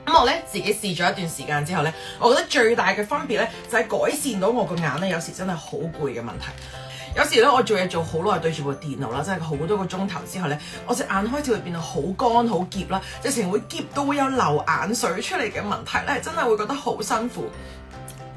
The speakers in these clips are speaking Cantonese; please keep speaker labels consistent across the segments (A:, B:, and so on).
A: 咁我咧自己試咗一段時間之後咧，我覺得最大嘅分別咧就係改善到我個眼咧有時真係好攰嘅問題。有時咧我做嘢做好耐對住部電腦啦，真係好多個鐘頭之後咧，我隻眼開始會變到好乾好澀啦，直情會澀到會有流眼水出嚟嘅問題咧，真係會覺得好辛苦。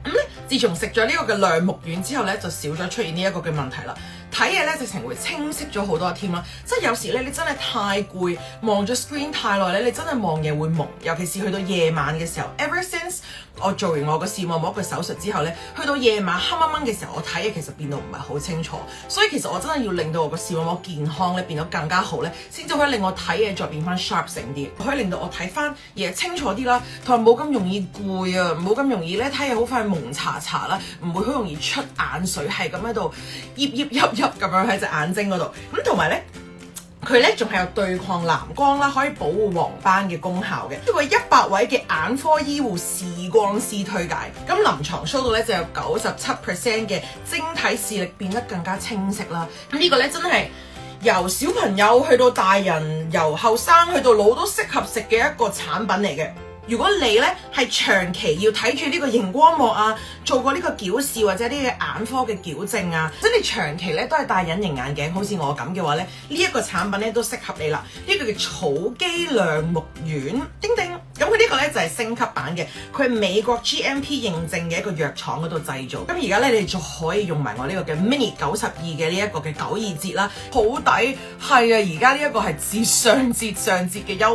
A: 咁咧，自從食咗呢個嘅亮目丸之後咧，就少咗出現呢一個嘅問題啦。睇嘢咧直情會清晰咗好多添啦，即係有時咧你真係太攰，望咗 screen 太耐咧，你真係望嘢會矇，尤其是去到夜晚嘅時候。Ever since 我做完我個視網膜嘅手術之後咧，去到夜晚黑掹掹嘅時候，我睇嘢其實變到唔係好清楚，所以其實我真係要令到我個視網膜健康咧變到更加好咧，先至可以令我睇嘢再變翻 sharp 醒啲，可以令到我睇翻嘢清楚啲啦，同埋冇咁容易攰啊，冇咁容易咧睇嘢好快蒙查查啦，唔會好容易出眼水，係咁喺度噏咁樣喺隻眼睛嗰度。咁同埋咧，佢咧仲係有對抗藍光啦，可以保護黃斑嘅功效嘅。呢個100位嘅眼科醫護視光師推介，咁臨床 show 到咧就有97% 嘅晶體視力變得更加清晰啦。咁呢個咧真係由小朋友去到大人，由後生去到老都適合食嘅一個產品嚟嘅。如果你咧係長期要睇住呢個熒光幕啊，做過呢個矯視或者呢個眼科嘅矯正啊，即係你長期咧都係戴隱形眼鏡，好似我咁嘅話咧，呢一個產品咧都適合你啦。呢個叫草肌亮目丸，叮叮。咁佢呢個咧就係升級版嘅，佢係美國 GMP 認證嘅一個藥廠嗰度製造。咁而家咧你哋就可以用埋我呢個嘅 Mini 92嘅呢一個嘅92折啦，好抵。係啊，而家呢一個係節上節嘅優